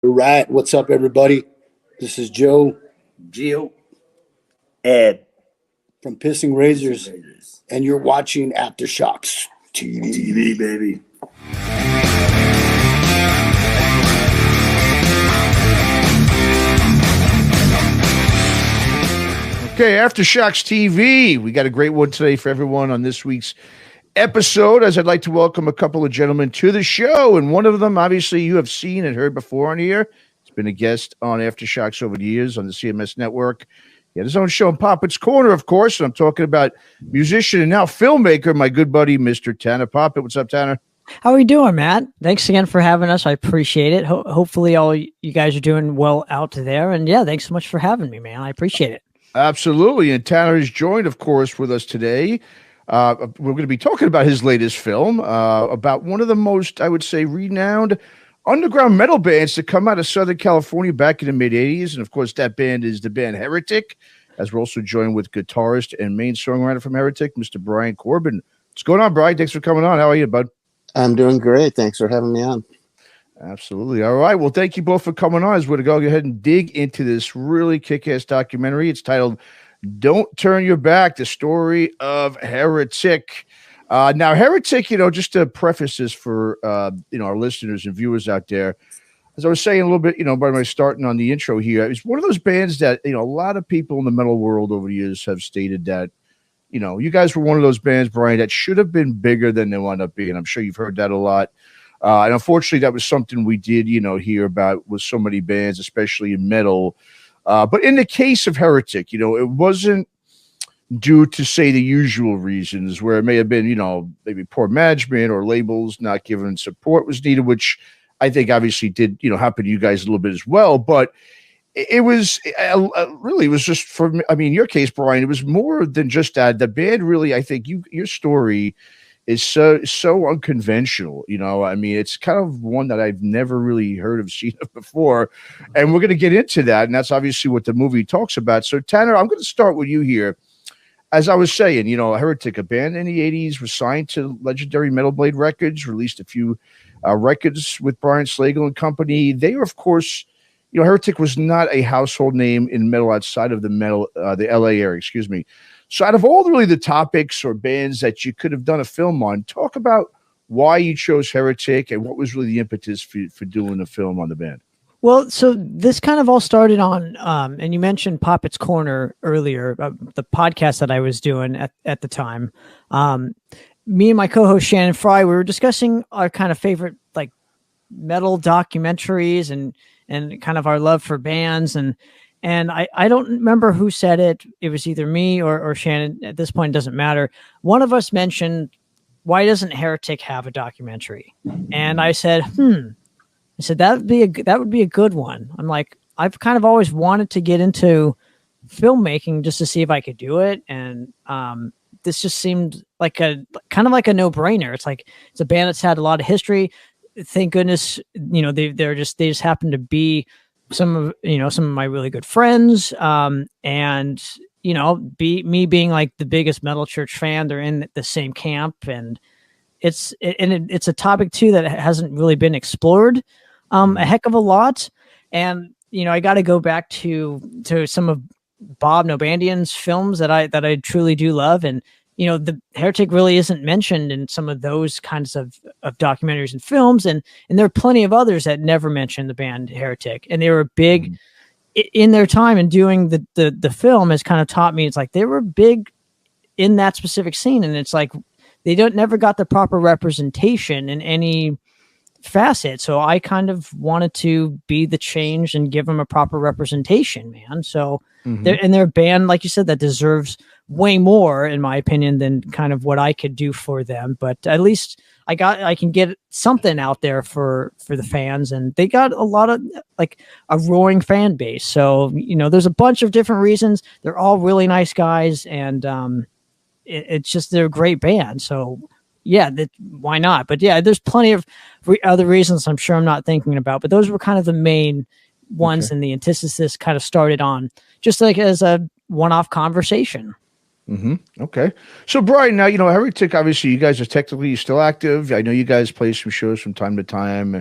All right, what's up, everybody? This is Joe, Gio, Ed from Pissing Razors, and you're watching AFTERSHOCKS TV, baby. Okay, AFTERSHOCKS TV. We got a great one today for everyone on this week's episode, as I'd like to welcome a couple of gentlemen to the show. And one of them, obviously, you have seen and heard before on here. He's been a guest on AFTERSHOCKS over the years on the CMS network. He had his own show in Poppitt's Corner, of course. And I'm talking about musician and now filmmaker, my good buddy, Mr. Tanner Poppitt. What's up, Tanner? How are we doing, Matt? Thanks again for having us. I appreciate it. Hopefully all you guys are doing well out there. And yeah, thanks so much for having me, man. I appreciate it. Absolutely. And Tanner is joined, of course, with us today. We're going to be talking about his latest film, about one of the most, I would say, renowned underground metal bands to come out of Southern California back in the mid-'80s. And, of course, that band is the band HERECTIC, as we're also joined with guitarist and main songwriter from HERECTIC, Mr. Brian Korban. What's going on, Brian? Thanks for coming on. How are you, bud? I'm doing great. Thanks for having me on. Absolutely. All right. Well, thank you both for coming on. As we're going to go ahead and dig into this really kick-ass documentary. It's titled Don't Turn Your Back, the Story of Heretic. Now, Heretic, just to preface this for, our listeners and viewers out there, as I was saying a little bit, by my starting on the intro here, it's one of those bands that, a lot of people in the metal world over the years have stated that, you guys were one of those bands, Brian, that should have been bigger than they wound up being. I'm sure you've heard that a lot. And unfortunately, that was something we did, hear about with so many bands, especially in metal. But in the case of HERECTIC, it wasn't due to, say, the usual reasons where it may have been, maybe poor management or labels not giving support was needed, which I think obviously did, happen to you guys a little bit as well. But it was really, it was just for me. I mean, in your case, Brian, it was more than just that. The band really, I think your story is so unconventional. I mean, it's kind of one that I've never really heard of, seen of before. And we're going to get into that. And that's obviously what the movie talks about. So Tanner, I'm going to start with you here. As I was saying, HERECTIC, a band in the 80s, was signed to legendary Metal Blade Records, released a few records with Brian Slagel and company. They were, of course, HERECTIC was not a household name in metal outside of the LA area, excuse me. So out of all the topics or bands that you could have done a film on, talk about why you chose HERECTIC and what was really the impetus for doing a film on the band. Well, so this kind of all started on, and you mentioned Poppitt's Corner earlier, the podcast that I was doing at the time. Me and my co-host Shannon Fry, we were discussing our kind of favorite metal documentaries and kind of our love for bands. And I don't remember who said it. It was either me or Shannon. At this point, it doesn't matter. One of us mentioned, why doesn't HERECTIC have a documentary? And I said, I said, that would be a good one. I'm like, I've kind of always wanted to get into filmmaking just to see if I could do it. And this just seemed like a no-brainer. It's a band that's had a lot of history. Thank goodness, they just happen to be some of my really good friends. And me being like the biggest metal church fan, they're in the same camp, and it's a topic too that hasn't really been explored a heck of a lot. And I got to go back to some of Bob Nobandian's films that I truly do love, and the HERECTIC really isn't mentioned in some of those kinds of documentaries and films, and there are plenty of others that never mention the band HERECTIC, and they were big in their time. And doing the film has kind of taught me, it's like they were big in that specific scene, and it's like they never got the proper representation in any facet. So I kind of wanted to be the change and give them a proper representation, man. So they're a band, like you said, that deserves way more, in my opinion, than kind of what I could do for them. But at least I can get something out there for the fans, and they got a lot of a roaring fan base. So there's a bunch of different reasons. They're all really nice guys, and it's just, they're a great band. So yeah, why not? But yeah, there's plenty of other reasons I'm sure I'm not thinking about, but those were kind of the main ones. Okay. And the antithesis kind of started on just like as a one-off conversation. Okay. So, Brian, now, Heretic, obviously, you guys are technically still active. I know you guys play some shows from time to time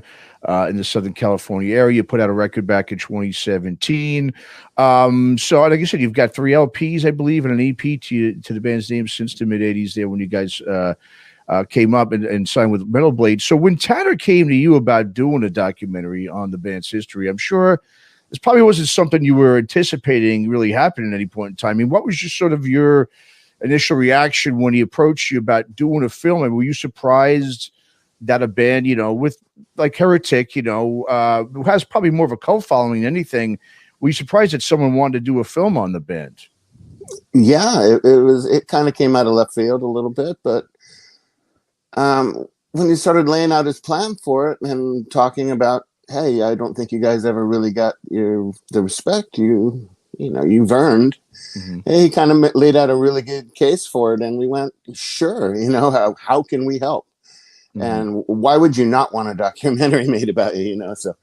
in the Southern California area. You put out a record back in 2017. So, like I said, you've got 3 LPs, I believe, and an EP to the band's name since the mid-'80s there when you guys came up and signed with Metal Blade. So, when Tanner came to you about doing a documentary on the band's history, I'm sure this probably wasn't something you were anticipating really happening at any point in time. I mean, what was just sort of your initial reaction when he approached you about doing a film? And were you surprised that a band, with like Heretic, who has probably more of a cult following than anything, were you surprised that someone wanted to do a film on the band? Yeah, it kind of came out of left field a little bit, but when he started laying out his plan for it and talking about, hey, I don't think you guys ever really got the respect you've earned. He kind of laid out a really good case for it, and we went, sure, how can we help? And why would you not want a documentary made about you? So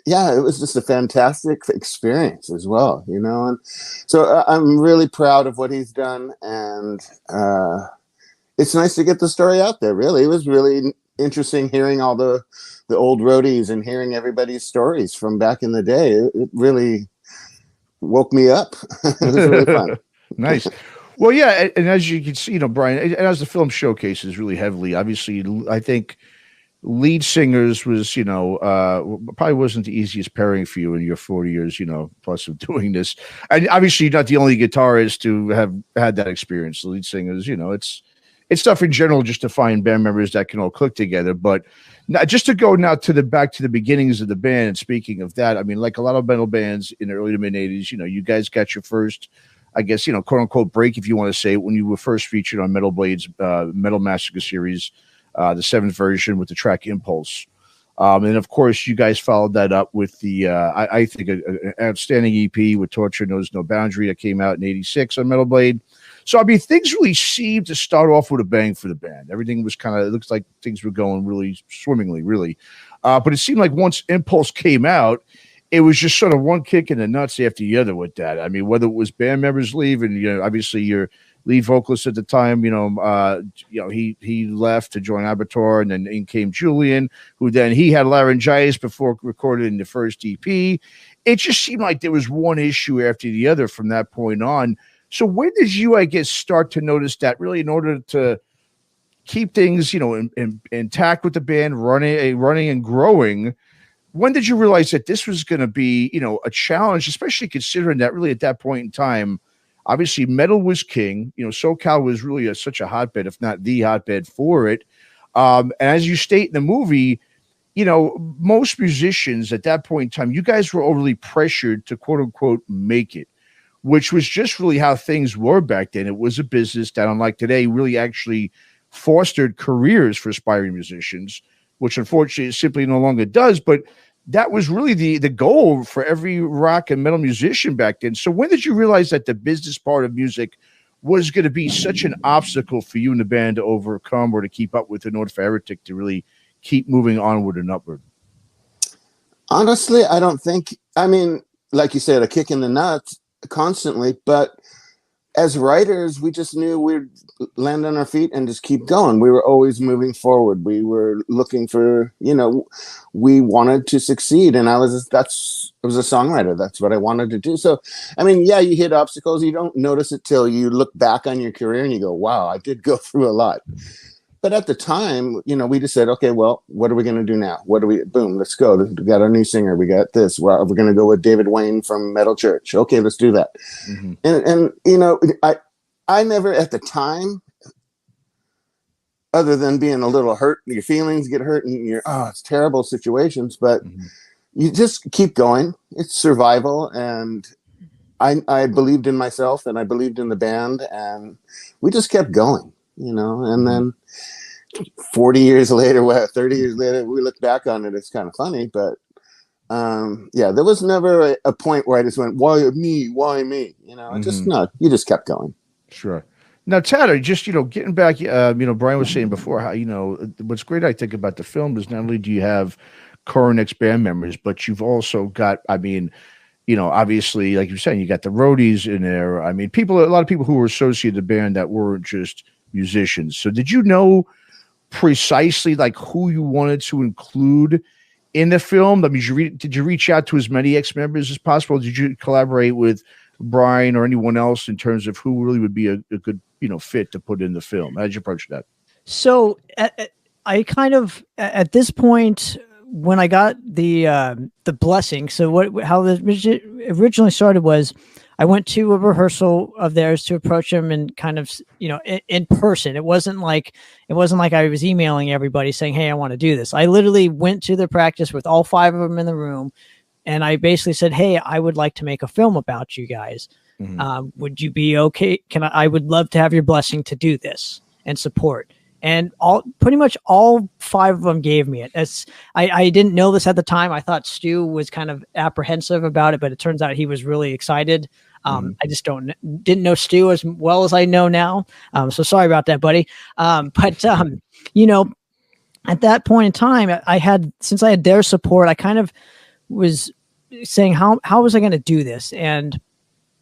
yeah, it was just a fantastic experience as well, and so I'm really proud of what he's done, and it's nice to get the story out there. Really, it was really interesting hearing all the old roadies and hearing everybody's stories from back in the day. It really woke me up. It was really fun. Nice. Well, yeah, and as you can see, Brian, and as the film showcases really heavily, obviously, I think lead singers was, probably wasn't the easiest pairing for you in your 40 years, plus of doing this. And obviously, you're not the only guitarist to have had that experience. The lead singers, it's tough in general just to find band members that can all click together. But now, just to go now back to the beginnings of the band, and speaking of that, I mean, like a lot of metal bands in the early to mid 80s, you guys got your first, I guess, quote unquote break, if you want to say it, when you were first featured on Metal Blade's Metal Massacre series, the 7th version with the track Impulse. And of course, you guys followed that up with the, I think, an outstanding EP with Torture Knows No Boundary that came out in '86 on Metal Blade. So, I mean, things really seemed to start off with a bang for the band. Everything was it looks like things were going really swimmingly, really. But it seemed like once Impulse came out, it was just sort of one kick in the nuts after the other with that. I mean, whether it was band members leaving, obviously your lead vocalist at the time, he left to join Abertor, and then in came Julian, who then he had laryngitis before recording the first EP. It just seemed like there was one issue after the other from that point on. So when did you, I guess, start to notice that really in order to keep things, intact with the band, running and growing, when did you realize that this was going to be, a challenge, especially considering that really at that point in time, obviously metal was king, SoCal was really such a hotbed, if not the hotbed for it. And as you state in the movie, most musicians at that point in time, you guys were overly pressured to quote unquote make it, which was just really how things were back then. It was a business that, unlike today, really actually fostered careers for aspiring musicians, which unfortunately it simply no longer does. But that was really the goal for every rock and metal musician back then. So when did you realize that the business part of music was going to be such an obstacle for you and the band to overcome or to keep up with in order for Heretic to really keep moving onward and upward? Honestly, I don't think, like you said, a kick in the nuts constantly, but as writers, we just knew we'd land on our feet and just keep going. We were always moving forward. We were looking for, we wanted to succeed. And I was a songwriter. That's what I wanted to do. So, yeah, you hit obstacles. You don't notice it till you look back on your career and you go, wow, I did go through a lot. But at the time, we just said, okay, well, what are we going to do now? Boom, let's go. We got our new singer. We got this. Well, we're going to go with David Wayne from Metal Church. Okay, let's do that. And I never at the time, other than being a little hurt, your feelings get hurt and it's terrible situations, but you just keep going. It's survival. And I believed in myself and I believed in the band and we just kept going, and then 40 years later, 30 years later, we look back on it, it's kind of funny, but there was never a point where I just went, why me? You just kept going. Sure. Now, Tanner, just, getting back, Brian was saying before how, what's great, I think, about the film is not only do you have current ex-band members, but you've also got, you know, obviously, like you're saying, you got the roadies in there. I mean, a lot of people who were associated with the band that weren't just musicians. So did you know precisely like who you wanted to include in the film? I mean, did you reach out to as many ex-members as possible? Did you collaborate with Brian or anyone else in terms of who really would be a good, you know, fit to put in the film? How did you approach that? So I kind of, at this point, when I got the blessing, so how this originally started was I went to a rehearsal of theirs to approach them and kind of, you know, in person. It wasn't like I was emailing everybody saying, hey, I want to do this. I literally went to the practice with all 5 of them in the room. And I basically said, hey, I would like to make a film about you guys. Would you be okay? I would love to have your blessing to do this and support. And pretty much all 5 of them gave me it. I didn't know this at the time. I thought Stu was kind of apprehensive about it, but it turns out he was really excited. I just didn't know Stu as well as I know now. So sorry about that, buddy. You know, at that point in time, since I had their support, I kind of was saying, how was I going to do this? And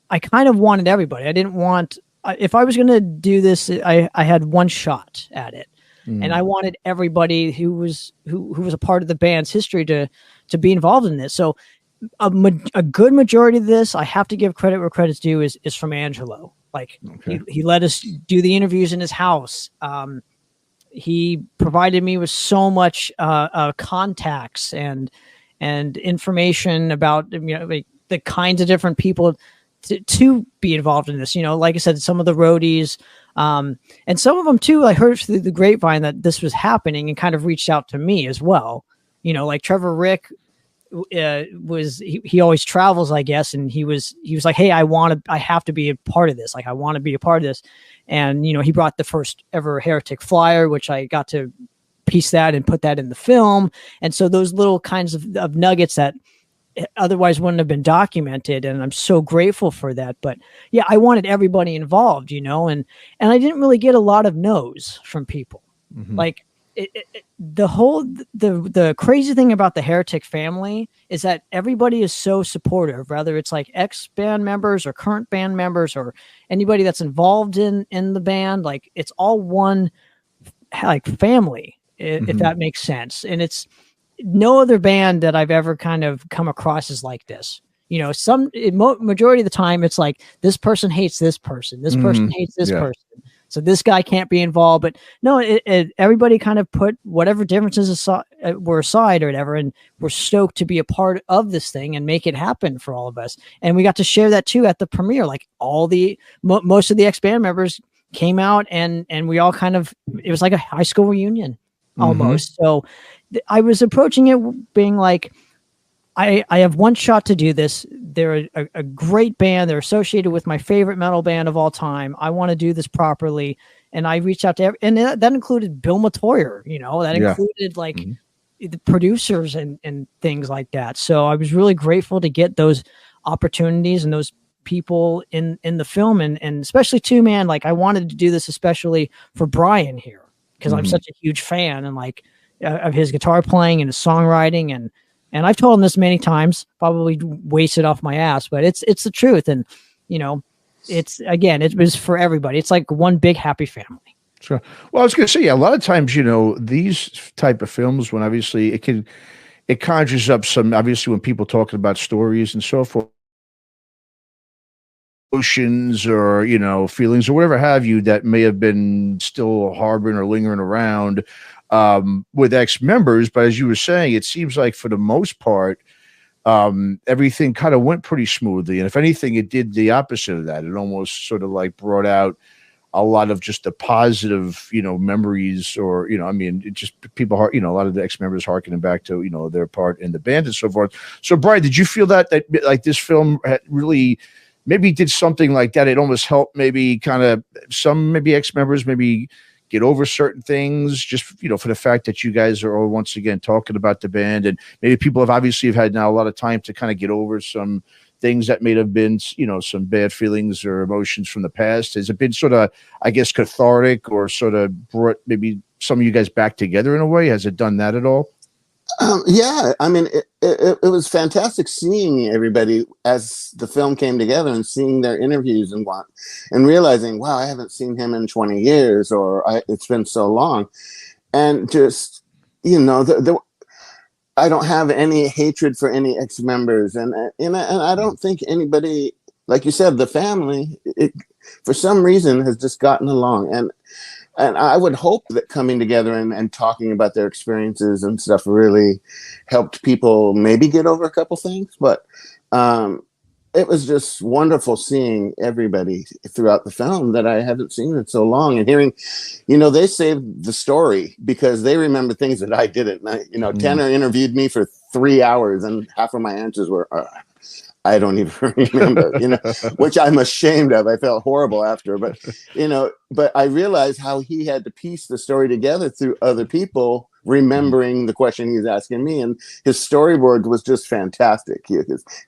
I kind of wanted everybody. I didn't want, if I was going to do this, I had one shot at it, and I wanted everybody who was a part of the band's history to be involved in this. So a good majority of this, I have to give credit where credit's due, is from Angelo. Like, he let us do the interviews in his house. He provided me with so much contacts and information about, you know, like the kinds of different people to be involved in this. You know, like I said, some of the roadies, and some of them too, I heard through the grapevine that this was happening and kind of reached out to me as well. You know, like Trevor Rick he always travels, I guess. And he was like, hey, I have to be a part of this. Like, I want to be a part of this. And, you know, he brought the first ever Heretic flyer, which I got to piece that and put that in the film. And so those little kinds of nuggets that otherwise wouldn't have been documented, and I'm so grateful for that. But yeah, I wanted everybody involved, you know, and I didn't really get a lot of no's from people. Like, the crazy thing about the Heretic family is that everybody is so supportive, whether it's like ex band members or current band members or anybody that's involved in the band. Like, it's all one like family, if that makes sense. And it's no other band that I've ever kind of come across is like this. You know, majority of the time it's like this person hates this person, this person hates this person, so this guy can't be involved. But no, everybody kind of put whatever differences were aside or whatever, and we're stoked to be a part of this thing and make it happen for all of us. And we got to share that too at the premiere. Like, most of the ex-band members came out, and we all kind of, it was like a high school reunion almost. So I was approaching it being like, I have one shot to do this. They're a great band. They're associated with my favorite metal band of all time. I want to do this properly. And I reached out to and that included Bill Matoyer, you know, that included like the producers and things like that. So I was really grateful to get those opportunities and those people in the film, and especially too, man, like, I wanted to do this especially for Brian here, because I'm such a huge fan and like of his guitar playing and his songwriting, and I've told him this many times, probably wasted off my ass, but it's the truth. And, you know, it was for everybody. It's like one big happy family. Sure. Well, I was going to say, a lot of times, you know, these type of films, when obviously it conjures up some, obviously when people talking about stories and so forth, emotions or, you know, feelings or whatever have you that may have been still harboring or lingering around with ex-members. But as you were saying, it seems like for the most part, everything kind of went pretty smoothly. And if anything, it did the opposite of that. It almost sort of like brought out a lot of just the positive, you know, memories, or, you know, I mean, it just people, you know, a lot of the ex-members harkening back to, you know, their part in the band and so forth. So Brian, did you feel that like this film had really maybe did something like that? It almost helped maybe kind of some maybe ex-members maybe get over certain things, just, you know, for the fact that you guys are all once again talking about the band, and maybe people have had now a lot of time to kind of get over some things that may have been, you know, some bad feelings or emotions from the past. Has it been sort of, I guess, cathartic, or sort of brought maybe some of you guys back together in a way? Has it done that at all? Yeah, I mean, it was fantastic seeing everybody as the film came together and seeing their interviews and realizing, wow, I haven't seen him in 20 years, or it's been so long. And just, you know, I don't have any hatred for any ex-members. And I don't think anybody, like you said, the family, for some reason has just gotten along. And I would hope that coming together and talking about their experiences and stuff really helped people maybe get over a couple things. But it was just wonderful seeing everybody throughout the film that I haven't seen in so long, and hearing, you know, they saved the story because they remember things that I didn't. Tanner interviewed me for 3 hours and half of my answers were, I don't even remember, which I'm ashamed of. I felt horrible after, but I realized how he had to piece the story together through other people remembering the question he was asking me. And his storyboard was just fantastic. He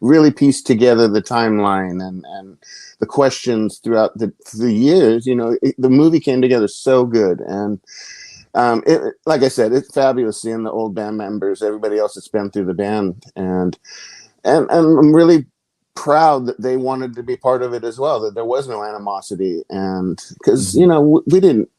really pieced together the timeline and the questions throughout the years. The movie came together so good. And like I said, it's fabulous seeing the old band members, everybody else that's been through the band. And I'm really proud that they wanted to be part of it as well, that there was no animosity. And because, we didn't,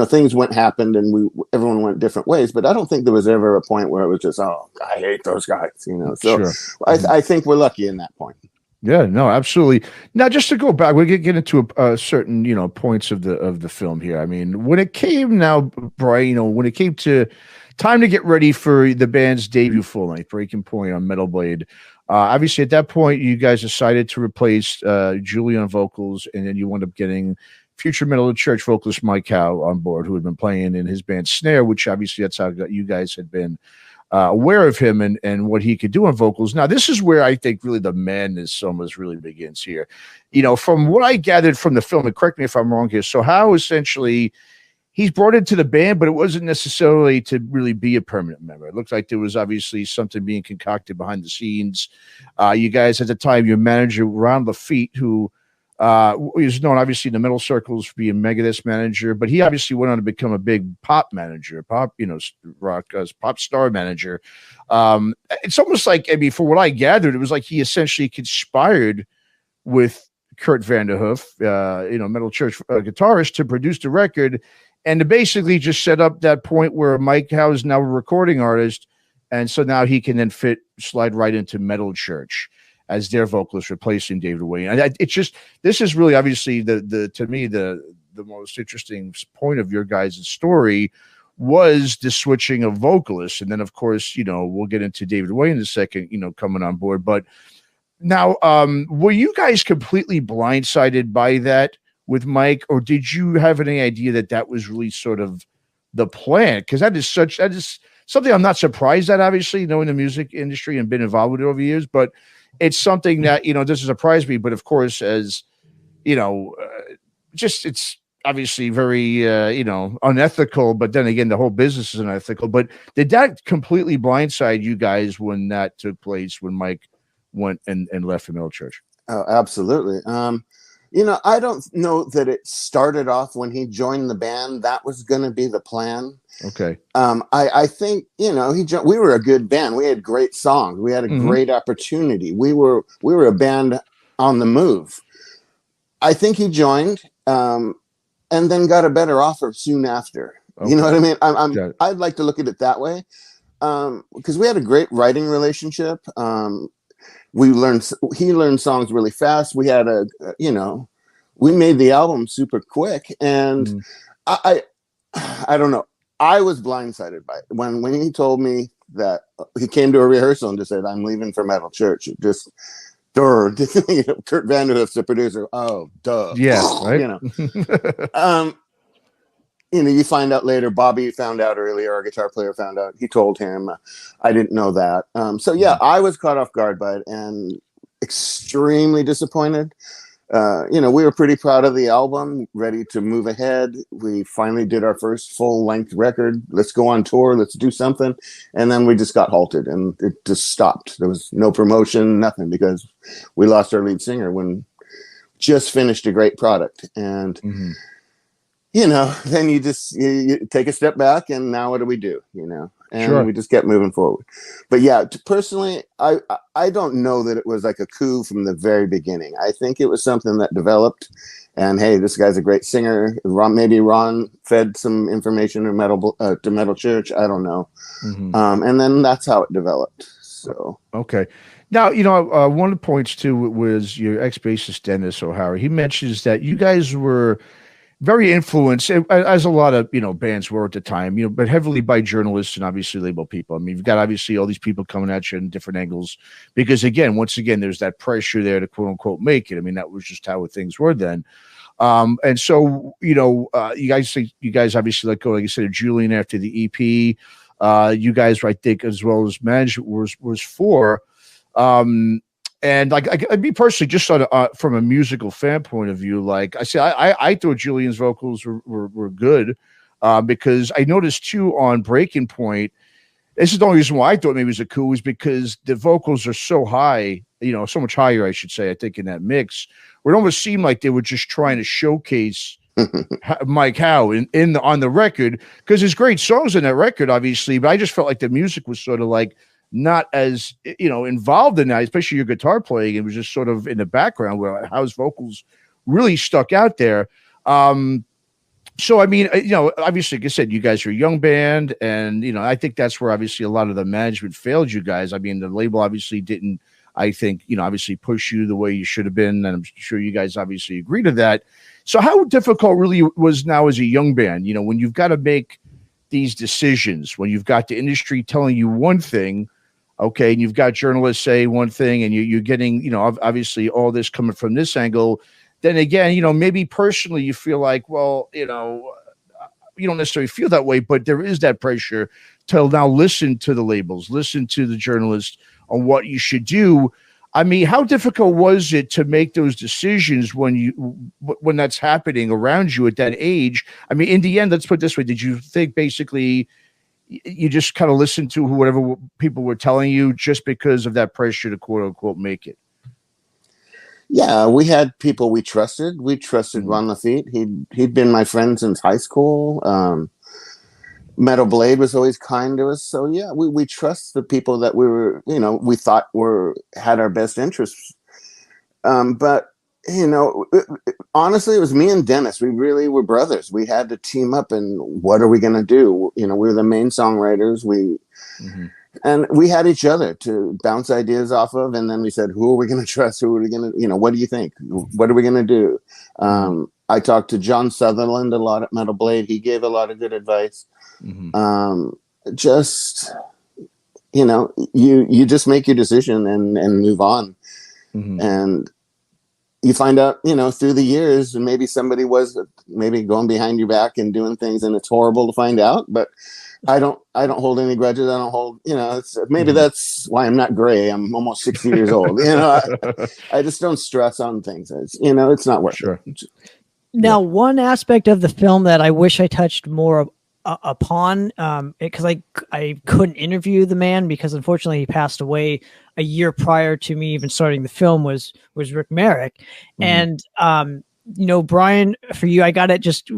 things happened and everyone went different ways, but I don't think there was ever a point where it was just, oh, I hate those guys, so Sure. I think we're lucky in that point. Yeah, no, absolutely. Now, just to go back, we're going to get into certain, points of the film here. I mean, when it came now, Brian, when it came to time to get ready for the band's debut full length, Breaking Point on Metal Blade, obviously at that point, you guys decided to replace Julie on vocals, and then you wound up getting future Metal Church vocalist Mike Howe on board, who had been playing in his band Snare, which obviously that's how you guys had been aware of him and what he could do on vocals. Now, this is where I think really the madness almost really begins here. From what I gathered from the film, and correct me if I'm wrong here, so Howe essentially, he's brought into the band, but it wasn't necessarily to really be a permanent member. It looked like there was obviously something being concocted behind the scenes. You guys at the time, your manager, Ron Lafitte, who is known obviously in the metal circles for being Megadeth's manager, but he obviously went on to become a big pop manager, rock pop star manager. It's almost like, I mean, for what I gathered, it was like he essentially conspired with Kurt Vanderhoof, Metal Church guitarist, to produce the record and to basically just set up that point where Mike Howe is now a recording artist, and so now he can then slide right into Metal Church as their vocalist, replacing David Wayne. And it's just, this is really obviously to me the most interesting point of your guys' story was the switching of vocalists. And then of course, we'll get into David Wayne in a second, coming on board. But now, were you guys completely blindsided by that with Mike, or did you have any idea that was really sort of the plan? Because that is something I'm not surprised at, obviously, knowing the music industry and been involved with it over the years, but it's something that, doesn't surprise me. But of course, as it's obviously very, unethical, but then again, the whole business is unethical. But did that completely blindside you guys when that took place, when Mike went and left the Metal Church? Oh, absolutely. I don't know that it started off when he joined the band. That was going to be the plan. Okay. I think, we were a good band. We had great songs. We had a great opportunity. We were a band on the move. I think he joined, and then got a better offer soon after. Okay. You know what I mean? I'd like to look at it that way. Because we had a great writing relationship. He learned songs really fast. We had we made the album super quick, and I don't know. I was blindsided by it when he told me that he came to a rehearsal and just said, "I'm leaving for Metal Church." It just, Kurt Vanderhoof's the producer. Oh, duh. Yeah, right. You find out later. Bobby found out earlier. Our guitar player found out. He told him. I didn't know that. So yeah, I was caught off guard by it and extremely disappointed. We were pretty proud of the album, ready to move ahead. We finally did our first full-length record. Let's go on tour. Let's do something. And then we just got halted, and it just stopped. There was no promotion, nothing, because we lost our lead singer when just finished a great product. And then you take a step back, and now what do we do? and Sure. we just kept moving forward. But yeah, personally, I don't know that it was like a coup from the very beginning. I think it was something that developed, and hey, this guy's a great singer. Maybe Ron fed some information to Metal Church. I don't know. And then that's how it developed. So okay. Now, one of the points too was your ex-bassist Dennis O'Hara. He mentions that you guys were very influenced, as a lot of bands were at the time, but heavily by journalists and obviously label people. I mean, you've got obviously all these people coming at you in different angles because, once again, there's that pressure there to quote unquote make it. I mean, that was just how things were then. And so, you guys obviously let go, like you said, of Julian after the EP. You guys, I think, as well as management was for. And like me personally, just from a musical fan point of view, like I said, I thought Julian's vocals were good, because I noticed too on Breaking Point. This is the only reason why I thought maybe it was a coup, is because the vocals are so high, so much higher, I should say, I think, in that mix, where it almost seemed like they were just trying to showcase Mike Howe on the record, because there's great songs in that record, obviously, but I just felt like the music was sort of like not as involved in that, especially your guitar playing. It was just sort of in the background where Howe's vocals really stuck out there. So I mean, obviously, like I said, you guys are a young band, and I think that's where obviously a lot of the management failed you guys. I mean, the label obviously didn't, I think, obviously push you the way you should have been, and I'm sure you guys obviously agree to that. So how difficult really was now as a young band, when you've got to make these decisions, when you've got the industry telling you one thing, okay, and you've got journalists say one thing, and you're getting, obviously all this coming from this angle. Then again, maybe personally you feel like, well, you don't necessarily feel that way, but there is that pressure to now listen to the labels, listen to the journalists on what you should do. I mean, how difficult was it to make those decisions when that's happening around you at that age? I mean, in the end, let's put it this way. Did you think basically you just kind of listened to whatever people were telling you just because of that pressure to quote unquote make it? Yeah, we had people we trusted. We trusted Ron Lafitte. He'd been my friend since high school. Metal Blade was always kind to us. So yeah, we trust the people that we thought had our best interests. But honestly, it was me and Dennis. We really were brothers. We had to team up, and what are we going to do? We were the main songwriters. And we had each other to bounce ideas off of. And then we said, who are we going to trust? Who are we going to, what do you think? What are we going to do? I talked to John Sutherland a lot at Metal Blade. He gave a lot of good advice. Just, you just make your decision and move on. And you find out, through the years, maybe somebody was maybe going behind your back and doing things, and it's horrible to find out, but I don't hold any grudges. I don't hold, maybe that's why I'm not gray. I'm almost 60 years old. I just don't stress on things. It's not worth it. Now, one aspect of the film that I wish I touched more upon, because I couldn't interview the man because unfortunately he passed away a year prior to me even starting the film, was Rick Merrick. And Brian, for you, I got it just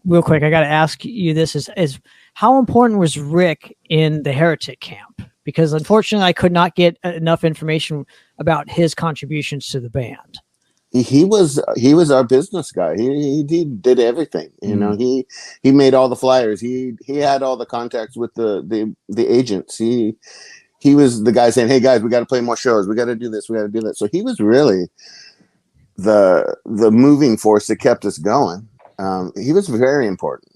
real quick. I got to ask you this: is how important was Rick in the Heretic camp? Because unfortunately, I could not get enough information about his contributions to the band. He was our business guy. He did everything. He made all the flyers. He had all the contacts with the agents. He was the guy saying, "Hey guys, we got to play more shows. We got to do this. We got to do that." So he was really the moving force that kept us going. He was very important.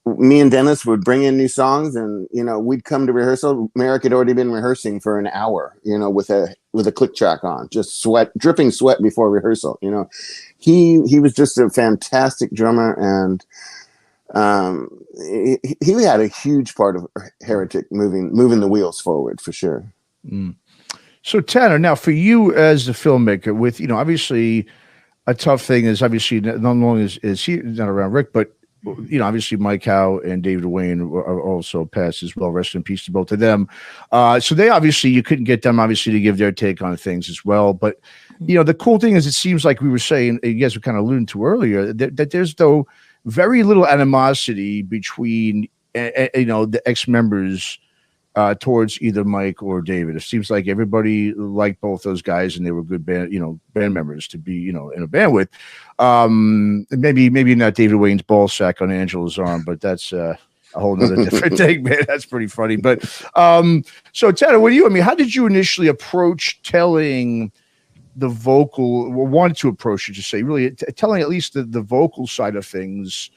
Me and Dennis would bring in new songs, and we'd come to rehearsal. Merrick had already been rehearsing for an hour, with a click track on, just dripping sweat before rehearsal. He was just a fantastic drummer, and he had a huge part of Heretic moving the wheels forward for sure. So Tanner, now for you as a filmmaker, with obviously a tough thing is obviously not only is he not around Rick, but obviously Mike Howe and David Wayne are also passed as well. Rest in peace to both of them. So they obviously, you couldn't get them obviously to give their take on things as well. But the cool thing is, it seems like we were saying, you guys were kind of alluding to earlier, that there's though very little animosity between you know, the ex-members towards either Mike or David. It seems like everybody liked both those guys, and they were good band, you know, band members to be, you know, in a band with. Maybe not David Wayne's ball sack on Angela's arm, but that's a whole nother different thing, man. That's pretty funny. But so Tanner, what do you? I mean, how did you initially approach telling the vocal, or wanted to approach it, to say, really telling at least the vocal side of things?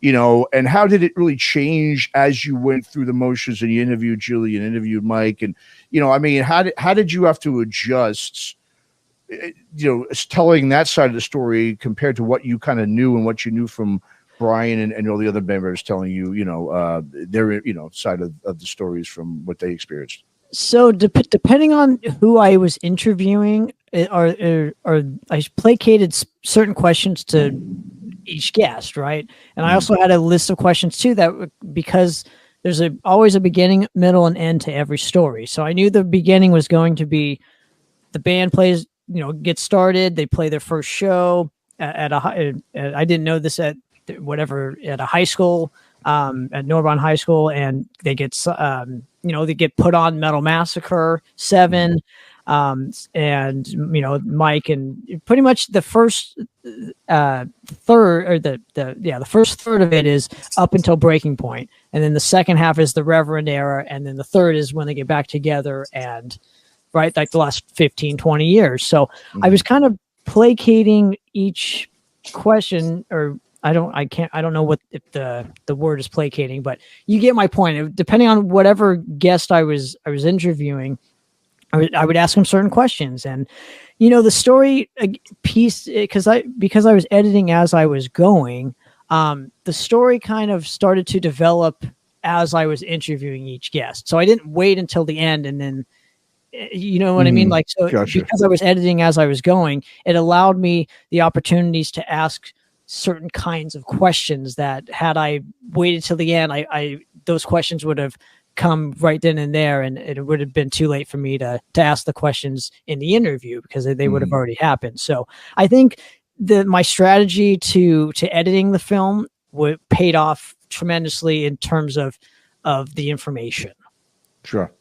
You know, and how did it really change as you went through the motions and you interviewed Julie and interviewed Mike? And, you know, I mean, how did you have to adjust, you know, telling that side of the story compared to what you kind of knew and what you knew from Brian and all the other members telling you, you know, their, you know, side of the stories from what they experienced? So depending on who I was interviewing, or I placated certain questions to each guest, right? And I also had a list of questions too, that because there's always a beginning, middle, and end to every story. So I knew the beginning was going to be the band plays, you know, gets started, they play their first show at I didn't know this at a high school, at Narbonne High School, and they get you know, they get put on Metal Massacre 7, and you know, Mike, and pretty much the first third, or the first third of it is up until breaking point, and then the second half is the Reverend era, and then the third is when they get back together, and right, like the last 15-20 years. So I was kind of placating each question, or I don't know what if the word is placating, but you get my point. Depending on whatever guest I was interviewing, I would ask him certain questions. And, you know, the story piece, because I was editing as I was going, the story kind of started to develop as I was interviewing each guest. So I didn't wait until the end and then, you know what I mean? Like, so Gotcha. Because I was editing as I was going, it allowed me the opportunities to ask certain kinds of questions that, had I waited till the end, those questions would have come right then and there, and it would have been too late for me to ask the questions in the interview, because they would have already happened. So I think my strategy to editing the film paid off tremendously in terms of the information. Sure.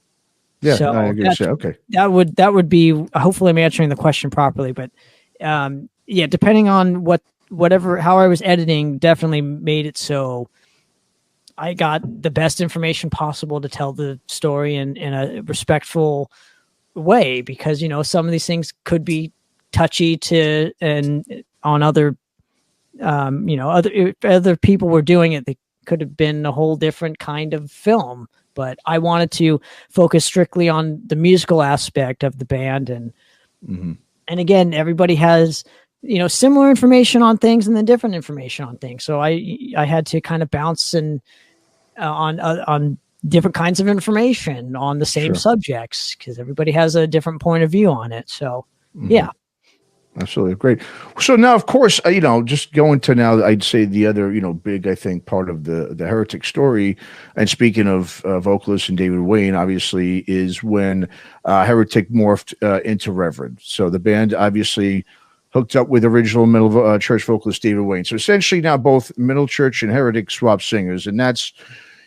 Yeah, so I agree. Okay. That would be, hopefully I'm answering the question properly, but yeah, depending on how I was editing, definitely made it so I got the best information possible to tell the story in a respectful way, because, you know, some of these things could be touchy and on other, you know, other people were doing it. They could have been a whole different kind of film, but I wanted to focus strictly on the musical aspect of the band. And, and again, everybody has, you know, similar information on things and then different information on things. So I had to kind of bounce on different kinds of information on the same subjects, because everybody has a different point of view on it. So, yeah. Absolutely. Great. So now, of course, you know, just going to now, I'd say the other, you know, big, I think, part of the Heretic story, and speaking of vocalist and David Wayne, obviously, is when Heretic morphed into Reverend. So the band obviously hooked up with original Middle Church vocalist David Wayne. So essentially now both Middle Church and Heretic swap singers, and that's,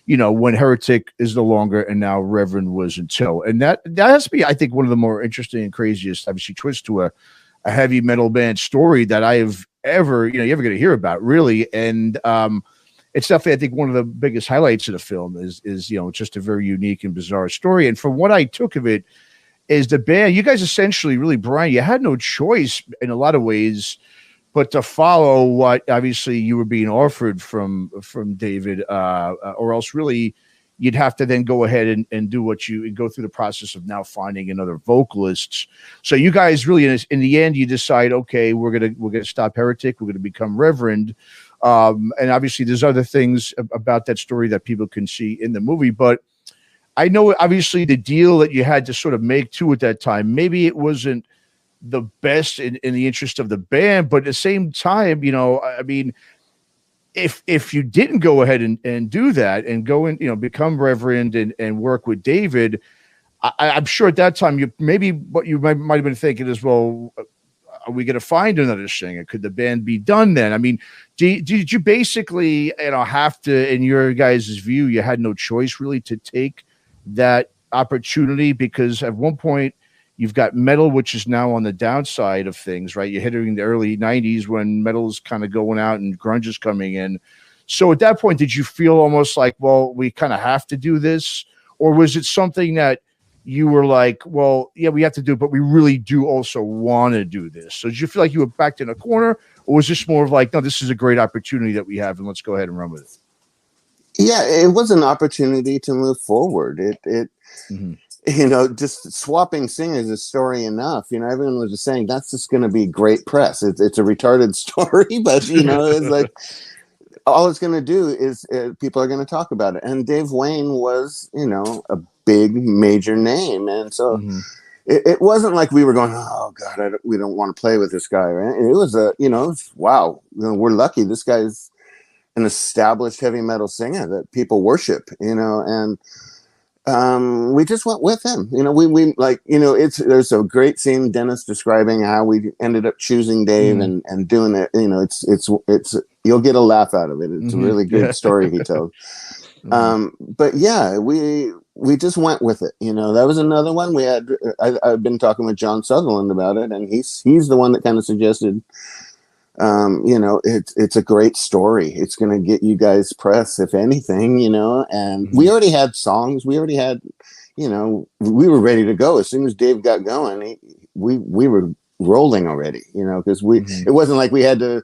you know, when Heretic is no longer, and now Reverend was in tow. And that has to be, I think, one of the more interesting and craziest, obviously, twists to a heavy metal band story that I have ever, you know, you ever going to hear about, really. And it's definitely, I think, one of the biggest highlights of the film is, you know, just a very unique and bizarre story. And from what I took of it, is the band, you guys essentially, really, Brian, you had no choice in a lot of ways but to follow what obviously you were being offered from David, or else really you'd have to then go ahead and do what you go through the process of now finding another vocalists. So you guys really, in the end, you decide, okay, we're gonna stop Heretic, we're gonna become Reverend, and obviously there's other things about that story that people can see in the movie, but I know obviously the deal that you had to sort of make too at that time, maybe it wasn't the best in the interest of the band, but at the same time, you know, I mean, if you didn't go ahead and do that and go and, you know, become Reverend and work with David, I'm sure at that time what you might have been thinking is, well, are we going to find another singer? Could the band be done then? I mean, did you basically, have to, in your guys' view, you had no choice really to take that opportunity? Because at one point you've got metal, which is now on the downside of things, right? You're hitting the early 90s when metal's kind of going out and grunge is coming in. So at that point, did you feel almost like, well, we kind of have to do this? Or was it something that you were like, well, yeah, we have to do it, but we really do also want to do this? So did you feel like you were backed in a corner, or was this more of like, no, this is a great opportunity that we have, and let's go ahead and run with it? Yeah, it was an opportunity to move forward. Just swapping singers is story enough. Everyone was just saying that's just going to be great press. It's a retarded story, but it's like all it's going to do is people are going to talk about it. And Dave Wayne was, a big major name, and so it wasn't like we were going, oh God, we don't want to play with this guy. Right? It was wow, we're lucky. This guy's an established heavy metal singer that people worship, and we just went with him. We like, there's a great scene, Dennis describing how we ended up choosing Dave and doing it. It's you'll get a laugh out of it. It's a really good story he told. But yeah, we just went with it. That was another one we had. I've been talking with John Sutherland about it, and he's the one that kind of suggested, it's a great story. It's going to get you guys press, if anything, and we already had songs. We already had, we were ready to go. As soon as Dave got going, we were rolling already, because it wasn't like we had to,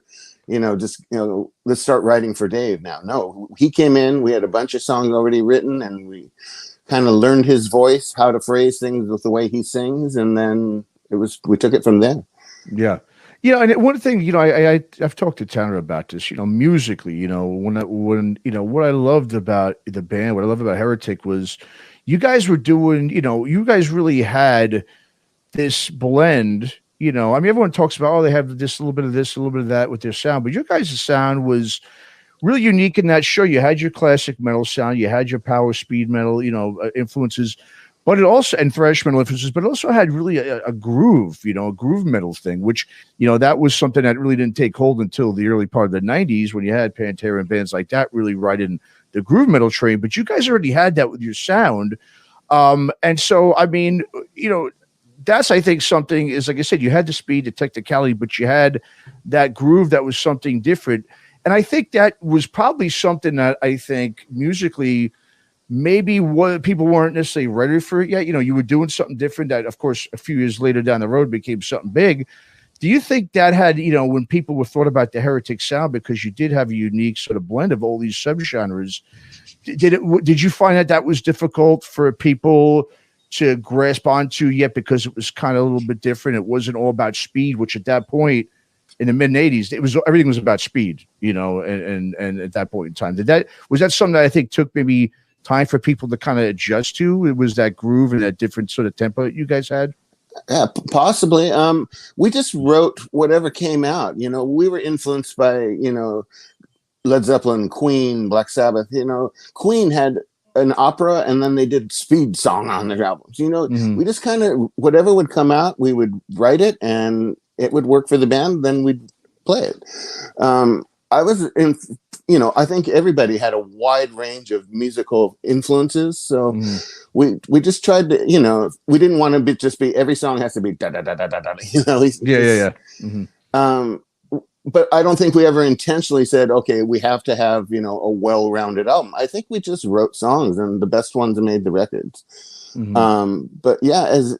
let's start writing for Dave now. No, he came in, we had a bunch of songs already written, and we kind of learned his voice, how to phrase things with the way he sings. And then we took it from there. Yeah. And one thing, I've talked to Tanner about this, musically, when what I loved about the band, what I loved about Heretic was you guys were doing, you guys really had this blend, everyone talks about, they have this, a little bit of this, a little bit of that with their sound, but your guys' sound was really unique in that. Sure, you had your classic metal sound, you had your power speed metal, influences, but it also, and thrash metal influences, but it also had really a groove, a groove metal thing, which, that was something that really didn't take hold until the early part of the 90s when you had Pantera and bands like that really riding the groove metal train. But you guys already had that with your sound. And so, I mean, that's, I think, something is, like I said, you had the speed, the technicality, but you had that groove that was something different. And I think that was probably something that I think musically, maybe what people weren't necessarily ready for it yet. You were doing something different that, of course, a few years later down the road became something big. Do you think that had, when people were thought about the Heretic sound, because you did have a unique sort of blend of all these subgenres, did you find that was difficult for people to grasp onto yet, because it was kind of a little bit different? It wasn't all about speed, which at that point in the mid 80s, everything was about speed, and at that point in time, was that something that I think took maybe time for people to kind of adjust to? It was that groove and that different sort of tempo that you guys had? Yeah, possibly. We just wrote whatever came out. We were influenced by, Led Zeppelin, Queen, Black Sabbath. Queen had an opera, and then they did speed song on their albums. We just kind of, whatever would come out, we would write it, and it would work for the band. Then we'd play it. I was in, I think everybody had a wide range of musical influences. So we just tried to, we didn't want to just be, every song has to be da da da da da da. Yeah. But I don't think we ever intentionally said, okay, we have to have, a well-rounded album. I think we just wrote songs, and the best ones made the records. But yeah, as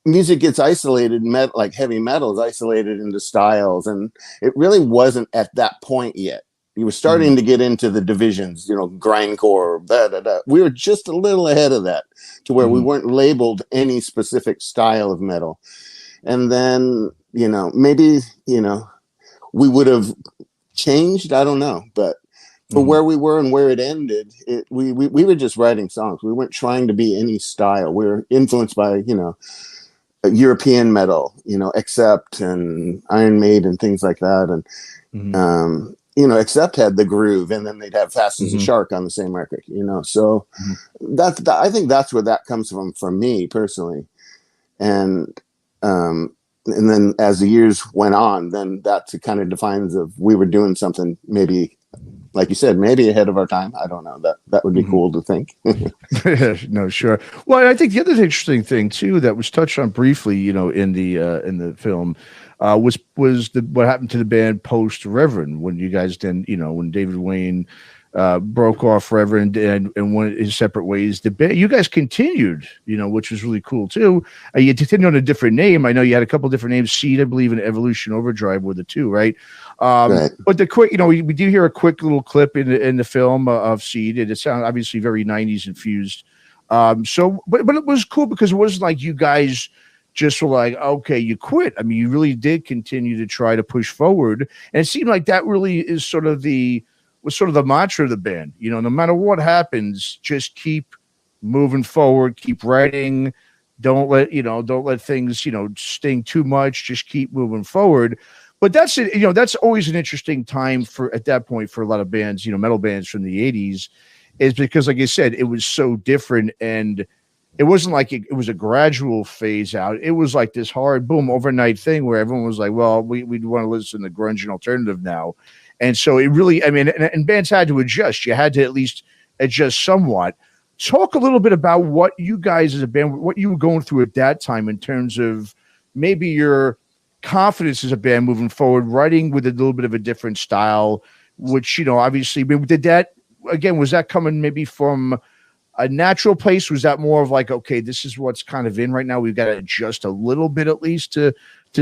music gets isolated, like heavy metal is isolated into styles, and it really wasn't at that point yet. You were starting to get into the divisions, grindcore, We were just a little ahead of that, to where we weren't labeled any specific style of metal. And then, maybe, we would have changed. I don't know. But for where we were and where it ended, we were just writing songs. We weren't trying to be any style. We were influenced by, European metal, Accept and Iron Maiden and things like that. And, Accept had the groove, and then they'd have Fast as a Shark on the same record, So I think that's where that comes from me personally. And, and then as the years went on, then that kind of defines of we were doing something maybe, like you said, maybe ahead of our time. I don't know. That would be cool to think. No, sure. Well, I think the other interesting thing too that was touched on briefly, you know, in the film, was what happened to the band post Reverend, when you guys then, you know, when David Wayne broke off Reverend and went his separate ways. The band, you guys continued, you know, which was really cool too. You continued on a different name. I know you had a couple different names. Seed, I believe, and Evolution Overdrive were the two, right? Right. But the quick, you know, we do hear a quick little clip in the film of Seed, and it sounds obviously very 90s infused. So, but it was cool because it wasn't like you guys just were like, okay, you quit. I mean, you really did continue to try to push forward, and it seemed like that really is sort of the mantra of the band. You know, no matter what happens, just keep moving forward, keep writing. Don't let things, you know, sting too much. Just keep moving forward. But that's it. You know, that's always an interesting time at that point for a lot of bands, you know, metal bands from the 80s, is because, like I said, it was so different, and it wasn't like it was a gradual phase out. It was like this hard boom overnight thing where everyone was like, well, we want to listen to grunge and alternative now. And so it really, I mean, and bands had to adjust. You had to at least adjust somewhat. Talk a little bit about what you guys as a band, what you were going through at that time in terms of maybe your confidence as a band moving forward, writing with a little bit of a different style, which, you know, obviously, did that, again, was that coming maybe from a natural place? Was that more of like, okay, this is what's kind of in right now, we've got to adjust a little bit at least to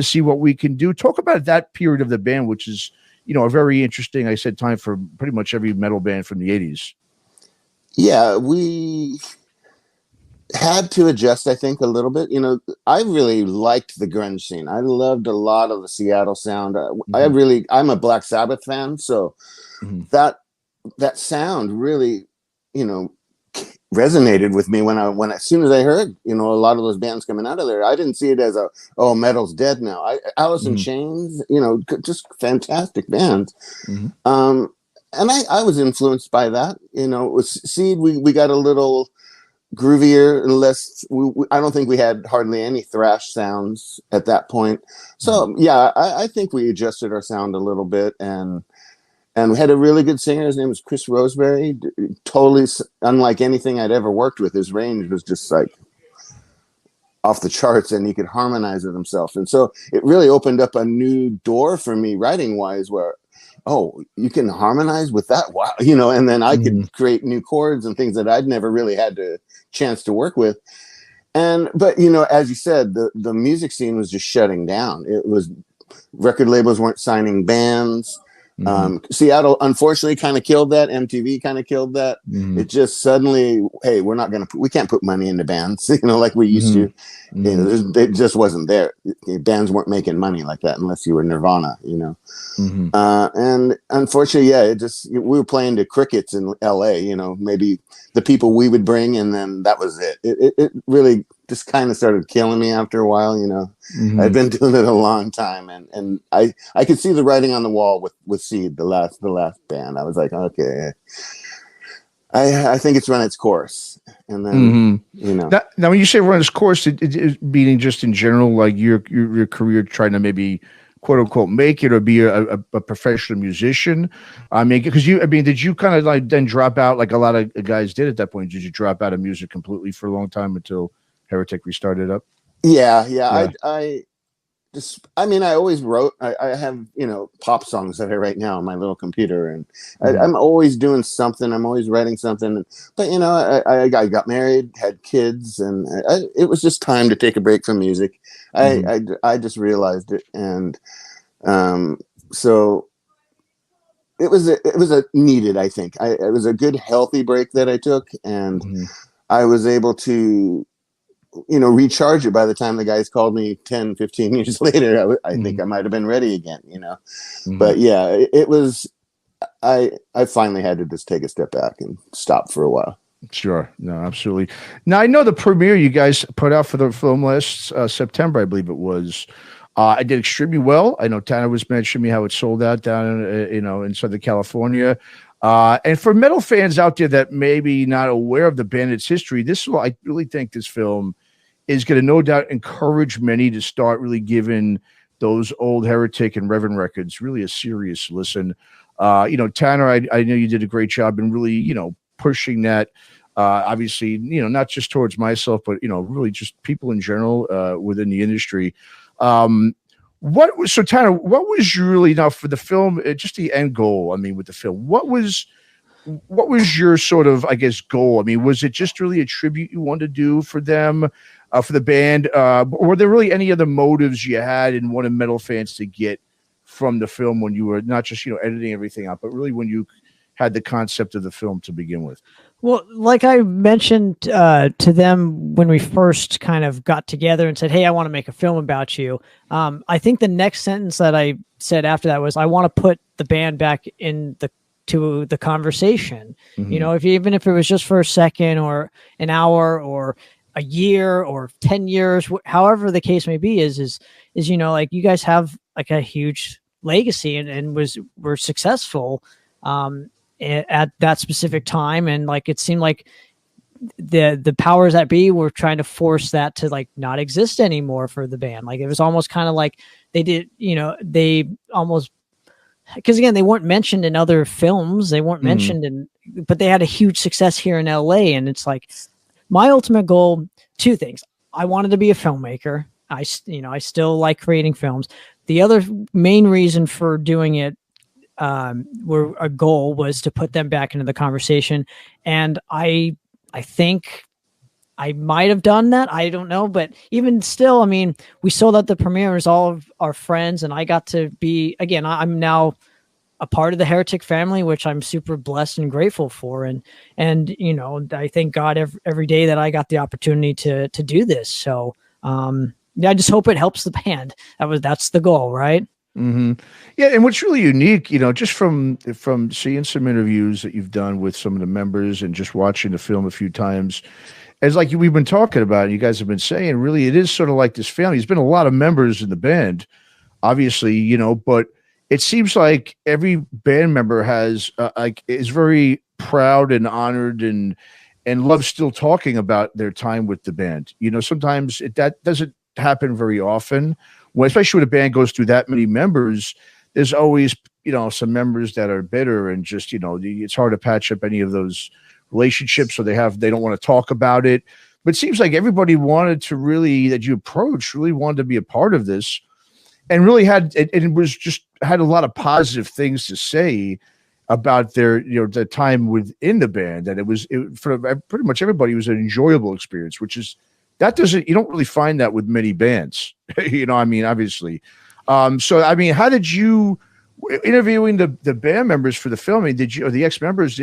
see what we can do? Talk about that period of the band, which is, you know, a very interesting, I said, time for pretty much every metal band from the 80s. Yeah, we had to adjust, I think, a little bit. You know, I really liked the grunge scene. I loved a lot of the Seattle sound. I'm a Black Sabbath fan, so that sound really, you know, resonated with me when as soon as I heard, you know, a lot of those bands coming out of there. I didn't see it as metal's dead now. Alice in Chains, you know, just fantastic bands. And I was influenced by that. You know, with Seed, we got a little groovier and less. I don't think we had hardly any thrash sounds at that point. So yeah, I think we adjusted our sound a little bit, and we had a really good singer. His name was Chris Roseberry. Totally unlike anything I'd ever worked with. His range was just like off the charts, and he could harmonize with himself. And so it really opened up a new door for me writing wise, where, oh, you can harmonize with that. Wow. You know, and then I could create new chords and things that I'd never really had the chance to work with. But, you know, as you said, the music scene was just shutting down. It was, record labels weren't signing bands. Seattle, unfortunately, kind of killed that. MTV kind of killed that. It just suddenly, hey, we can't put money into bands, you know, like we used to. You know, it just wasn't there. Bands weren't making money like that unless you were Nirvana, you know. And unfortunately, yeah, we were playing to crickets in LA, you know, maybe the people we would bring, and then that was it. It really just kind of started killing me after a while, you know. I'd been doing it a long time, and I could see the writing on the wall with Seed, the last band. I was like, okay, I think it's run its course. And then you know, now when you say run its course, it meaning just in general, like your career trying to maybe quote unquote make it or be a professional musician. I mean, because did you kind of like then drop out like a lot of guys did at that point? Did you drop out of music completely for a long time until Heretic restarted up? Yeah. I always wrote. I have, you know, pop songs that I write now on my little computer, and I'm always doing something. I'm always writing something. But, you know, I got married, had kids, and it was just time to take a break from music. I just realized it, and so it was a needed. I think it was a good, healthy break that I took, and I was able to, you know, recharge it by the time the guys called me 10, 15 years later. I think I might have been ready again, you know. But yeah, it was, I finally had to just take a step back and stop for a while. Sure. No, absolutely. Now, I know the premiere you guys put out for the film last September, I believe it was. I did extremely well. I know Tanner was mentioning me how it sold out down in Southern California. And for metal fans out there that maybe not aware of the band, its history, I really think this film is going to no doubt encourage many to start really giving those old Heretic and Reverend records really a serious listen. Tanner, I know you did a great job in really, pushing that, obviously, not just towards myself, but, really just people in general within the industry. So Tanner, what was really, now for the film, just the end goal, I mean, with the film, what was your sort of, I guess, goal? I mean, was it just really a tribute you wanted to do for them, for the band? Were there really any other motives you had and wanted metal fans to get from the film when you were not just, editing everything out, but really when you had the concept of the film to begin with? Well, like I mentioned to them when we first kind of got together and said, hey, I want to make a film about you. I think the next sentence that I said after that was, I want to put the band back to the conversation. Mm-hmm. Even if it was just for a second or an hour or a year or 10 years, however the case may be, is like you guys have like a huge legacy and were successful at that specific time. And like, it seemed like the powers that be were trying to force that to like not exist anymore for the band. Like it was almost kind of like they did, they almost, because again, they weren't mentioned in other films. They weren't mentioned but they had a huge success here in LA. And it's like my ultimate goal, two things. I wanted to be a filmmaker. I still like creating films. The other main reason for doing it, where a goal was to put them back into the conversation. And I think I might have done that. I don't know, but even still, I mean, we sold out the premieres, all of our friends, and I got to be, again, I'm now a part of the Heretic family, which I'm super blessed and grateful for. And I thank God every day that I got the opportunity to do this. So, I just hope it helps the band. That's the goal, right? Mm-hmm. Yeah, and what's really unique, just from seeing some interviews that you've done with some of the members and just watching the film a few times, as like we've been talking about, and you guys have been saying, really, it is sort of like this family. There's been a lot of members in the band, obviously, but it seems like every band member is very proud and honored and loves still talking about their time with the band. Sometimes that doesn't happen very often. Especially when a band goes through that many members, there's always, some members that are bitter and just, it's hard to patch up any of those relationships, or they don't want to talk about it. But it seems like everybody that you approached really wanted to be a part of this, and really had a lot of positive things to say about their, the time within the band. And for pretty much everybody, it was an enjoyable experience, you don't really find that with many bands, obviously. So, I mean, how did you, interviewing the band members for the filming, or the ex-members,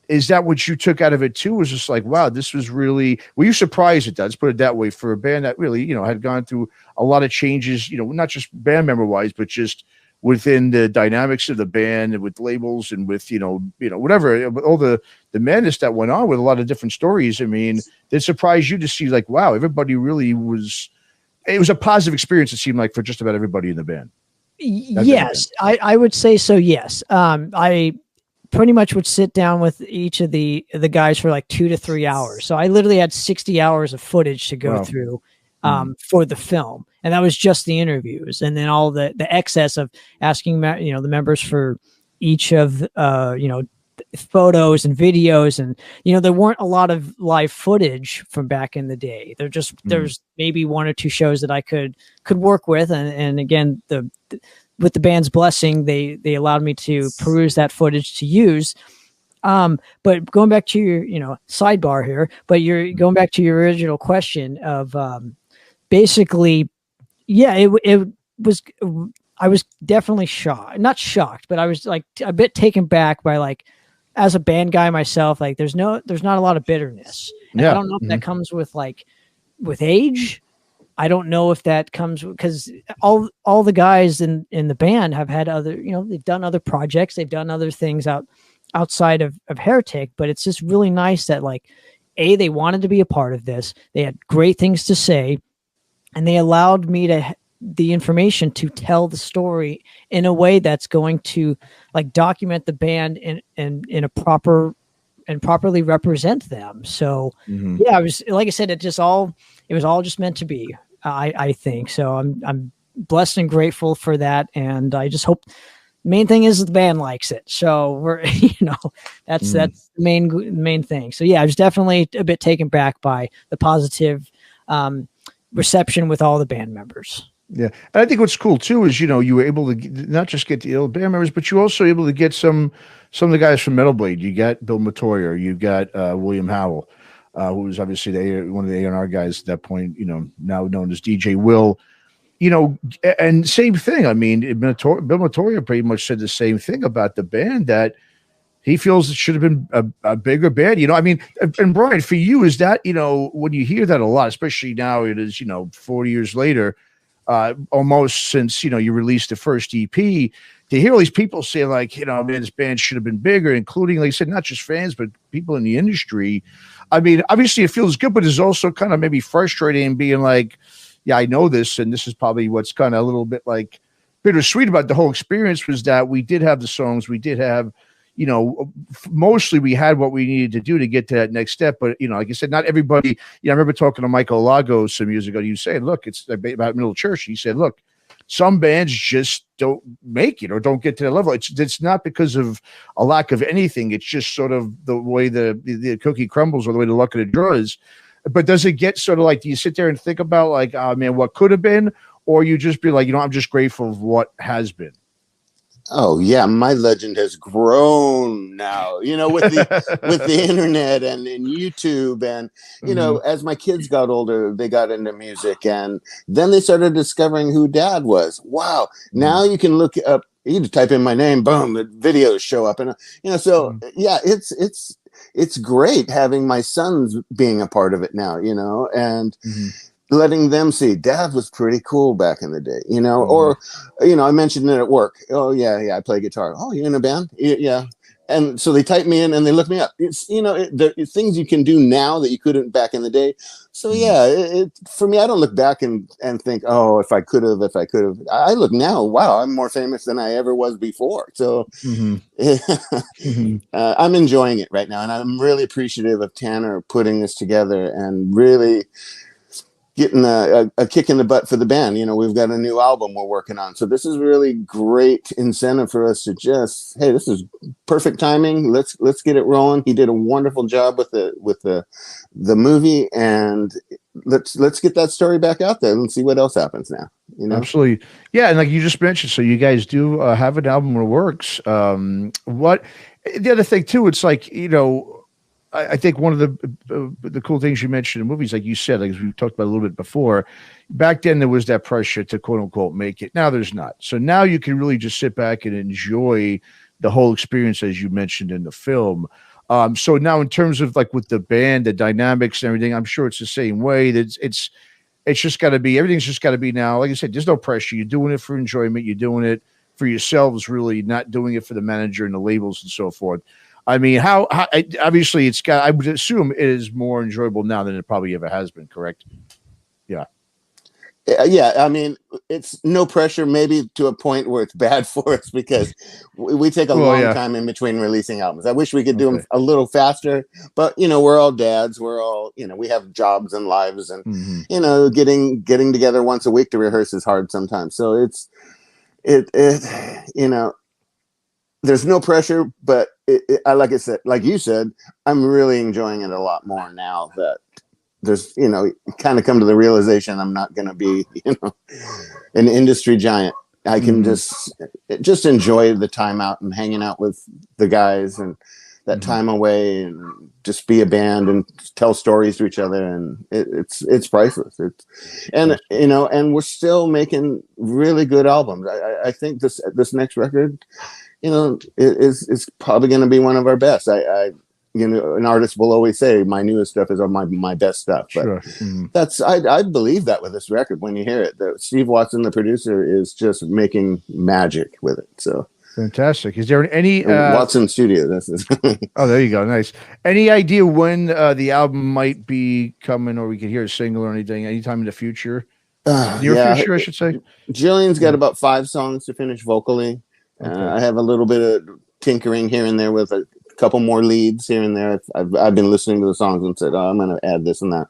is that what you took out of it too? Was just like, wow, this was really, were you surprised at that? Let's put it that way, for a band that really, had gone through a lot of changes, not just band member wise, but just within the dynamics of the band and with labels and with, whatever, all the madness that went on with a lot of different stories. I mean, it surprised you to see like, wow, everybody really it was a positive experience, it seemed like, for just about everybody in the band. Yes, I would say so. Yes. I pretty much would sit down with each of the guys for like 2 to 3 hours. So I literally had 60 hours of footage to go through for the film. And that was just the interviews. And then all the excess of asking, the members for each of, photos and videos. And, there weren't a lot of live footage from back in the day. There's maybe 1 or 2 shows that I could work with. And again, with the band's blessing, they allowed me to peruse that footage to use. But going back to your, sidebar here, but you're going back to your original question of, basically, yeah, it was, I was definitely not shocked, but I was like a bit taken back by, like, as a band guy myself, like there's not a lot of bitterness. And I don't know if that comes with age. I don't know if that comes because all the guys in the band have had other, they've done other projects, they've done other things outside of Heretic, but it's just really nice that, like, they wanted to be a part of this. They had great things to say, and they allowed me the information to tell the story in a way that's going to, like, document the band in a proper and properly represent them. So yeah, I was, like I said, it just all it was all just meant to be. I think so. I'm blessed and grateful for that, and I just hope. Main thing is the band likes it, so we're that's the main thing. So yeah, I was definitely a bit taken back by the positive reception with all the band members. Yeah, and I think what's cool too is you were able to not just get the band members, but you also able to get some of the guys from Metal Blade. You got Bill Matoyer, you got William Howell, who was obviously one of the A&R guys at that point. Now known as DJ Will. And same thing. I mean, Bill Matoyer pretty much said the same thing about the band, that he feels it should have been a bigger band. I mean, and Brian, for you, is that, when you hear that a lot, especially now it is, 40 years later, almost since, you released the first EP, to hear all these people say like, man, this band should have been bigger, including, like I said, not just fans, but people in the industry. I mean, obviously it feels good, but it's also kind of maybe frustrating being like, yeah, I know this, and this is probably what's kind of a little bit like bittersweet about the whole experience, was that we did have the songs, we did have, mostly we had what we needed to do to get to that next step. But, like I said, not everybody, I remember talking to Michael Lagos some years ago, you said, look, it's about Middle Church. He said, look, some bands just don't make it or don't get to that level. It's not because of a lack of anything. It's just sort of the way the cookie crumbles or the way the luck of the draw is. But does it get sort of like, do you sit there and think about like, oh man, what could have been? Or you just be like, I'm just grateful of what has been? Oh yeah, my legend has grown now, with the internet and YouTube, and as my kids got older, they got into music, and then they started discovering who Dad was. Wow. Now you can look up, you can type in my name, boom, the videos show up, and so yeah, it's great having my sons being a part of it now, and letting them see Dad was pretty cool back in the day, or, I mentioned it at work. Oh yeah, I play guitar. Oh, you're in a band? Yeah. And so they type me in and they look me up. It's, it's things you can do now that you couldn't back in the day. So yeah, for me, I don't look back and think, oh, if I could have. I look now, wow, I'm more famous than I ever was before. So I'm enjoying it right now. And I'm really appreciative of Tanner putting this together and really getting a kick in the butt for the band. We've got a new album we're working on. So this is really great incentive for us to just, hey, this is perfect timing. Let's get it rolling. He did a wonderful job with the movie, and let's get that story back out there and see what else happens now. Absolutely. Yeah. And like you just mentioned, so you guys do have an album in the works. What the other thing too, it's like, I think one of the cool things you mentioned in movies, like you said, like we talked about a little bit before, back then there was that pressure to quote unquote make it. Now there's not. So now you can really just sit back and enjoy the whole experience, as you mentioned in the film. So now in terms of like with the band, the dynamics and everything, I'm sure it's the same way. That it's just got to be, everything's just got to be now. Like I said, there's no pressure. You're doing it for enjoyment. You're doing it for yourselves, really, not doing it for the manager and the labels and so forth. I mean, how obviously it's got, I would assume it is more enjoyable now than it probably ever has been, correct? Yeah. Yeah. I mean, it's no pressure, maybe to a point where it's bad for us because we take a long time in between releasing albums. I wish we could do them a little faster, but we're all dads. We're all, we have jobs and lives, and, getting together once a week to rehearse is hard sometimes. So there's no pressure, but like I said, like you said, I'm really enjoying it a lot more now that there's, kind of come to the realization I'm not going to be, an industry giant. I can just enjoy the time out and hanging out with the guys and that time away, and just be a band and tell stories to each other. And it's priceless. And we're still making really good albums. I think this next record, is probably going to be one of our best. An artist will always say my newest stuff is my best stuff, but I believe that with this record. When you hear it, Steve Watson, the producer, is just making magic with it. So fantastic. Is there any Watson Studio? This is oh, there you go. Nice. Any idea when the album might be coming, or we could hear a single or anything anytime in the future? Near future, I should say. Jillian's got about 5 songs to finish vocally. I have a little bit of tinkering here and there with a couple more leads here and there. I've been listening to the songs and said, oh, I'm going to add this and that.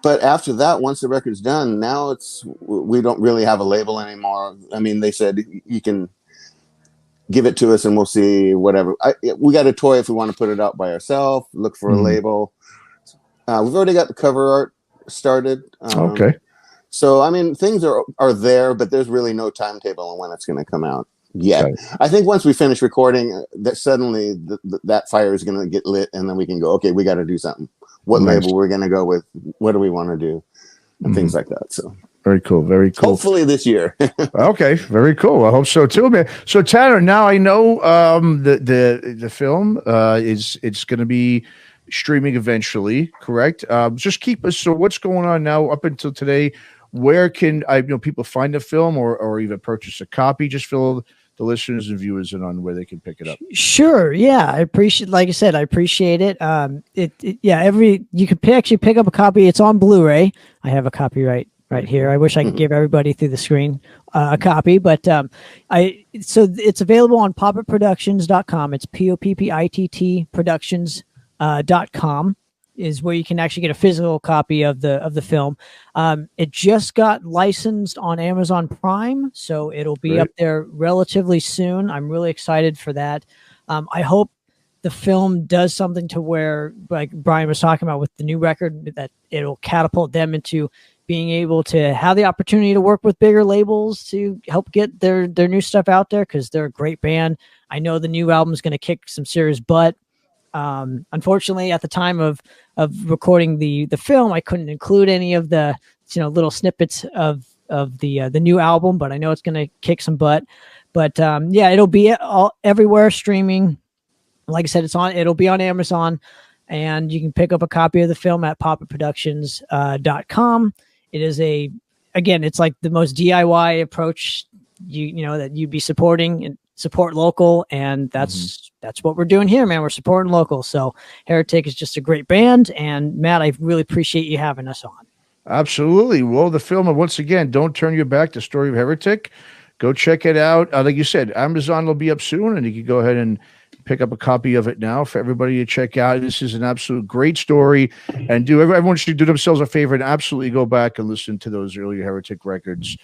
But after that, once the record's done, now we don't really have a label anymore. I mean, they said you can give it to us and we'll see whatever. We got a toy if we want to put it out by ourselves, look for a label. We've already got the cover art started. Okay. So, I mean, things are there, but there's really no timetable on when it's going to come out yet. Okay. I think once we finish recording, that suddenly that fire is going to get lit, and then we can go, okay, we got to do something. What label we're going to go with? What do we want to do? And things like that. So very cool. Very cool. Hopefully this year. Okay. Very cool. I hope so too, man. So Tanner, now I know the film it's going to be streaming eventually, correct? Just keep us. So what's going on now up until today? Where can people find the film or even purchase a copy? Just fill the listeners and viewers in on where they can pick it up. Sure. Yeah. I appreciate, like I said, I appreciate it. You could actually pick up a copy. It's on Blu-ray. I have a copy right here. I wish I could give everybody through the screen a copy, but so it's available on poppittproductions.com. It's POPPITT productions.com is where you can actually get a physical copy of the film. It just got licensed on Amazon Prime, so it'll be up there relatively soon. I'm really excited for that. I hope the film does something to where, like Brian was talking about with the new record, that it'll catapult them into being able to have the opportunity to work with bigger labels to help get their new stuff out there, because they're a great band. I know the new album is going to kick some serious butt. Unfortunately, at the time of recording the film, I couldn't include any of the little snippets of the new album, but I know it's going to kick some butt. But it'll be everywhere streaming. Like I said, it'll be on Amazon, and you can pick up a copy of the film at poppittproductions.com. It is it's like the most DIY approach that you'd be supporting, and support local, and that's what we're doing here, man. We're supporting local. So Heretic is just a great band, and Matt, I really appreciate you having us on. Absolutely. Well, the film, once again, Don't Turn Your Back, The Story of Heretic. Go check it out. Like you said, Amazon will be up soon, and you can go ahead and pick up a copy of it now for everybody to check out. This is an absolute great story, and everyone should do themselves a favor and absolutely go back and listen to those earlier Heretic records.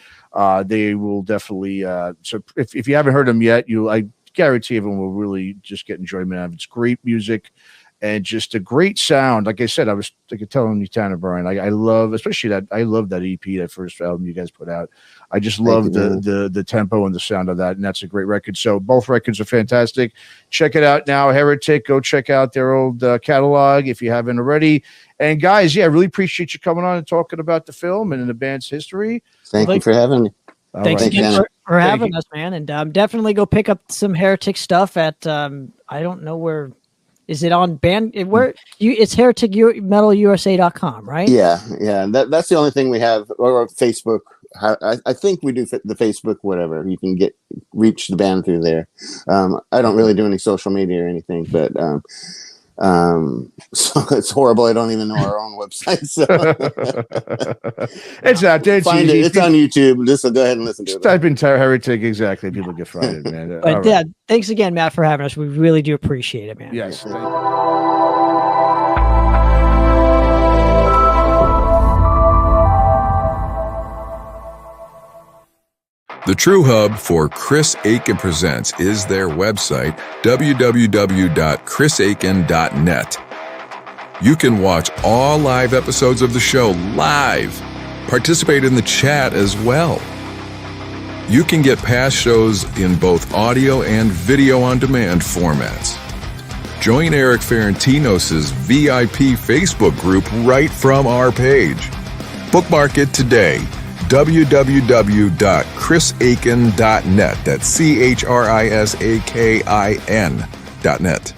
They will definitely. So if you haven't heard them yet, I guarantee everyone will really just get enjoyment out of it. It's great music and just a great sound. Like I said, I could tell you, Tanner, Brian, I love, especially that. I love that EP, that first album you guys put out. I just love the tempo and the sound of that, and that's a great record. So both records are fantastic. Check it out now, Heretic. Go check out their old catalog if you haven't already. And guys, I really appreciate you coming on and talking about the film and the band's history. Thank you for having me. Thanks again for having us, man. And definitely go pick up some Heretic stuff at I don't know where. Is it on band? It's hereticmetalusa.com, right? Yeah. That's the only thing we have, or Facebook. I think we do the Facebook, whatever. You can reach the band through there. I don't really do any social media or anything, but so it's horrible. I don't even know our own website. So it's out there. Find it. It's on YouTube. Just go ahead and listen to it. Type in Heretic. Exactly. People get find it, man. But thanks again, Matt, for having us. We really do appreciate it, man. Yes. The true hub for Chris Aiken Presents is their website, www.chrisaiken.net. You can watch all live episodes of the show live, participate in the chat as well. You can get past shows in both audio and video on demand formats. Join Eric Ferentinos' VIP Facebook group right from our page. Bookmark it today. www.chrisaiken.net. That's CHRISAKIN.net.